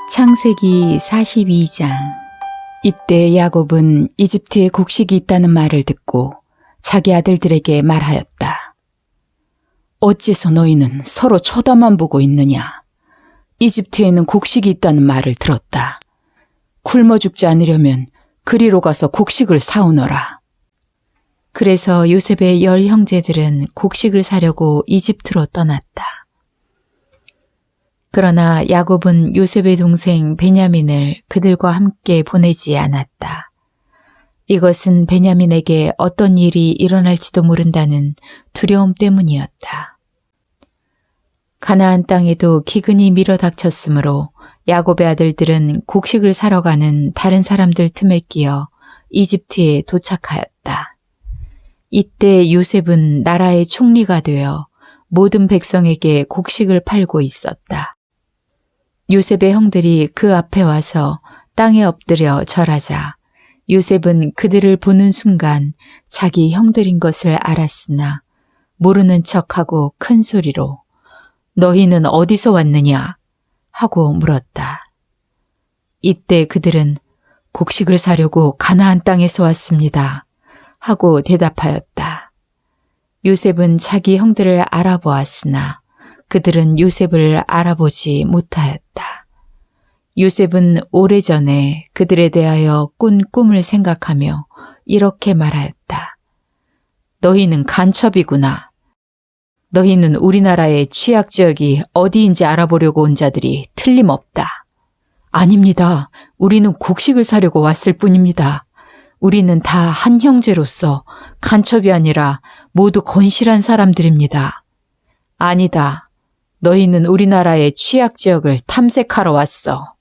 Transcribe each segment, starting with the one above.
창세기 42장. 이때 야곱은 이집트에 곡식이 있다는 말을 듣고 자기 아들들에게 말하였다. 어째서 너희는 서로 쳐다만 보고 있느냐? 이집트에는 곡식이 있다는 말을 들었다. 굶어 죽지 않으려면 그리로 가서 곡식을 사오너라. 그래서 요셉의 10 형제들은 곡식을 사려고 이집트로 떠났다. 그러나 야곱은 요셉의 동생 베냐민을 그들과 함께 보내지 않았다. 이것은 베냐민에게 어떤 일이 일어날지도 모른다는 두려움 때문이었다. 가나안 땅에도 기근이 밀어닥쳤으므로 야곱의 아들들은 곡식을 사러 가는 다른 사람들 틈에 끼어 이집트에 도착하였다. 이때 요셉은 나라의 총리가 되어 모든 백성에게 곡식을 팔고 있었다. 요셉의 형들이 그 앞에 와서 땅에 엎드려 절하자 요셉은 그들을 보는 순간 자기 형들인 것을 알았으나 모르는 척하고 큰 소리로 너희는 어디서 왔느냐 하고 물었다. 이때 그들은 곡식을 사려고 가나안 땅에서 왔습니다 하고 대답하였다. 요셉은 자기 형들을 알아보았으나 그들은 요셉을 알아보지 못하였다. 요셉은 오래전에 그들에 대하여 꾼 꿈을 생각하며 이렇게 말하였다. 너희는 간첩이구나. 너희는 우리나라의 취약 지역이 어디인지 알아보려고 온 자들이 틀림없다. 아닙니다. 우리는 곡식을 사려고 왔을 뿐입니다. 우리는 다 한 형제로서 간첩이 아니라 모두 건실한 사람들입니다. 아니다. 너희는 우리나라의 취약 지역을 탐색하러 왔어.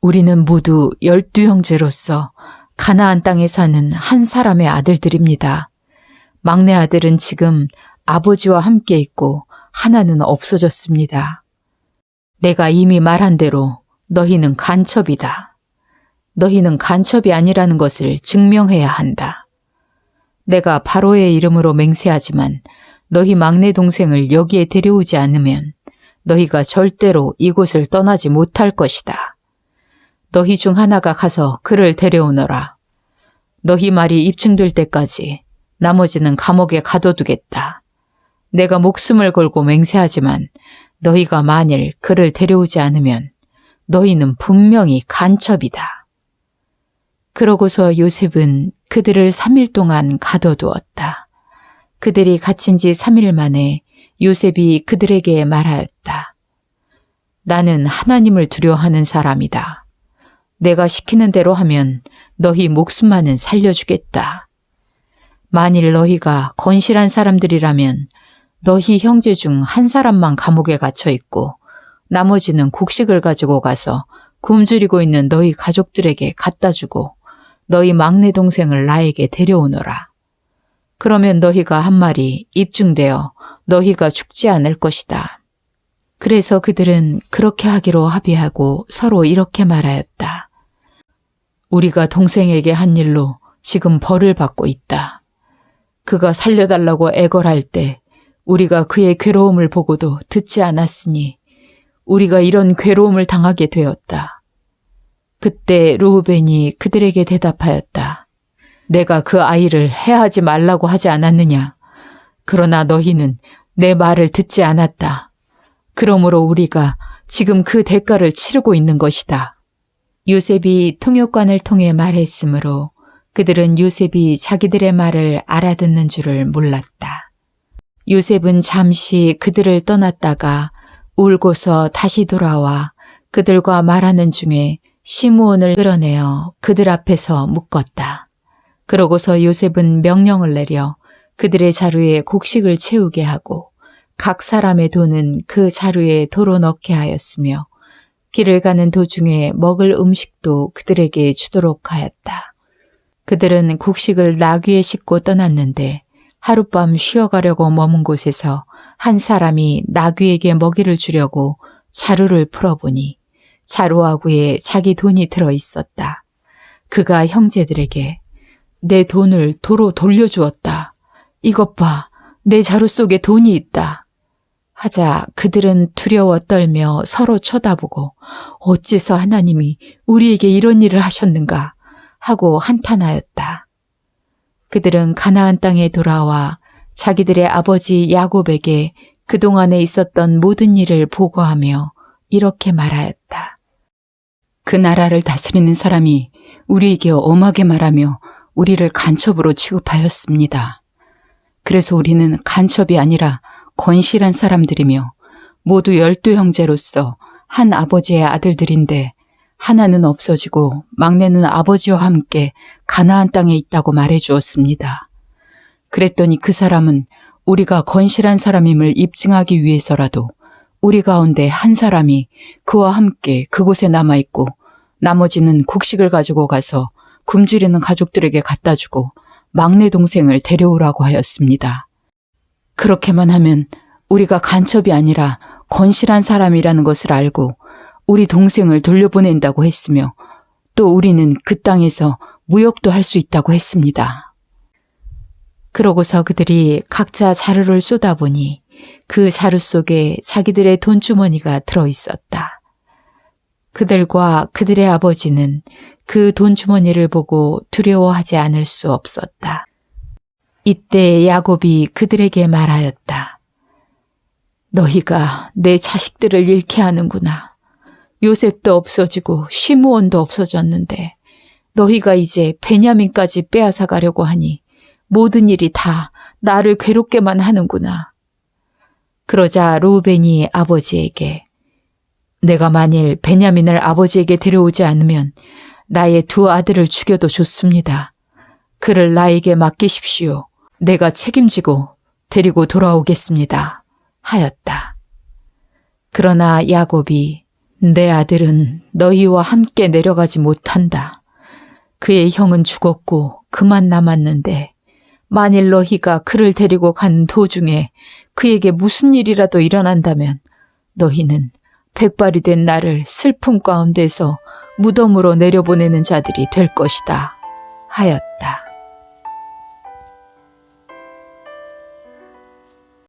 우리는 모두 12 형제로서 가나안 땅에 사는 한 사람의 아들들입니다. 막내 아들은 지금 아버지와 함께 있고 하나는 없어졌습니다. 내가 이미 말한 대로 너희는 간첩이다. 너희는 간첩이 아니라는 것을 증명해야 한다. 내가 바로의 이름으로 맹세하지만 너희 막내 동생을 여기에 데려오지 않으면 너희가 절대로 이곳을 떠나지 못할 것이다. 너희 중 하나가 가서 그를 데려오너라. 너희 말이 입증될 때까지 나머지는 감옥에 가둬두겠다. 내가 목숨을 걸고 맹세하지만 너희가 만일 그를 데려오지 않으면 너희는 분명히 간첩이다. 그러고서 요셉은 그들을 3일 동안 가둬두었다. 그들이 갇힌 지 3일 만에 요셉이 그들에게 말하였다. 나는 하나님을 두려워하는 사람이다. 내가 시키는 대로 하면 너희 목숨만은 살려주겠다. 만일 너희가 건실한 사람들이라면 너희 형제 중 한 사람만 감옥에 갇혀 있고 나머지는 곡식을 가지고 가서 굶주리고 있는 너희 가족들에게 갖다 주고 너희 막내 동생을 나에게 데려오너라. 그러면 너희가 한 말이 입증되어 너희가 죽지 않을 것이다. 그래서 그들은 그렇게 하기로 합의하고 서로 이렇게 말하였다. 우리가 동생에게 한 일로 지금 벌을 받고 있다. 그가 살려달라고 애걸할 때 우리가 그의 괴로움을 보고도 듣지 않았으니 우리가 이런 괴로움을 당하게 되었다. 그때 르우벤이 그들에게 대답하였다. 내가 그 아이를 해하지 말라고 하지 않았느냐? 그러나 너희는 내 말을 듣지 않았다. 그러므로 우리가 지금 그 대가를 치르고 있는 것이다. 요셉이 통역관을 통해 말했으므로 그들은 요셉이 자기들의 말을 알아듣는 줄을 몰랐다. 요셉은 잠시 그들을 떠났다가 울고서 다시 돌아와 그들과 말하는 중에 시므온을 끌어내어 그들 앞에서 묶었다. 그러고서 요셉은 명령을 내려 그들의 자루에 곡식을 채우게 하고 각 사람의 돈은 그 자루에 도로 넣게 하였으며 길을 가는 도중에 먹을 음식도 그들에게 주도록 하였다. 그들은 곡식을 나귀에 싣고 떠났는데 하룻밤 쉬어가려고 머문 곳에서 한 사람이 나귀에게 먹이를 주려고 자루를 풀어보니 자루아구에 자기 돈이 들어있었다. 그가 형제들에게 내 돈을 도로 돌려주었다. 이것 봐, 내 자루 속에 돈이 있다. 하자 그들은 두려워 떨며 서로 쳐다보고 어째서 하나님이 우리에게 이런 일을 하셨는가 하고 한탄하였다. 그들은 가나안 땅에 돌아와 자기들의 아버지 야곱에게 그동안에 있었던 모든 일을 보고하며 이렇게 말하였다. 그 나라를 다스리는 사람이 우리에게 엄하게 말하며 우리를 간첩으로 취급하였습니다. 그래서 우리는 간첩이 아니라 건실한 사람들이며 모두 12형제로서 한 아버지의 아들들인데 하나는 없어지고 막내는 아버지와 함께 가나안 땅에 있다고 말해 주었습니다. 그랬더니 그 사람은 우리가 건실한 사람임을 입증하기 위해서라도 우리 가운데 한 사람이 그와 함께 그곳에 남아있고 나머지는 곡식을 가지고 가서 굶주리는 가족들에게 갖다 주고 막내 동생을 데려오라고 하였습니다. 그렇게만 하면 우리가 간첩이 아니라 건실한 사람이라는 것을 알고 우리 동생을 돌려보낸다고 했으며 또 우리는 그 땅에서 무역도 할 수 있다고 했습니다. 그러고서 그들이 각자 자루를 쏟아보니 그 자루 속에 자기들의 돈주머니가 들어있었다. 그들과 그들의 아버지는 그 돈주머니를 보고 두려워하지 않을 수 없었다. 이때 야곱이 그들에게 말하였다. 너희가 내 자식들을 잃게 하는구나. 요셉도 없어지고 시므온도 없어졌는데 너희가 이제 베냐민까지 빼앗아 가려고 하니 모든 일이 다 나를 괴롭게만 하는구나. 그러자 루벤이 아버지에게 내가 만일 베냐민을 아버지에게 데려오지 않으면 나의 두 아들을 죽여도 좋습니다. 그를 나에게 맡기십시오. 내가 책임지고 데리고 돌아오겠습니다. 하였다. 그러나 야곱이 내 아들은 너희와 함께 내려가지 못한다. 그의 형은 죽었고 그만 남았는데 만일 너희가 그를 데리고 간 도중에 그에게 무슨 일이라도 일어난다면 너희는 백발이 된 나를 슬픔 가운데서 무덤으로 내려보내는 자들이 될 것이다. 하였다.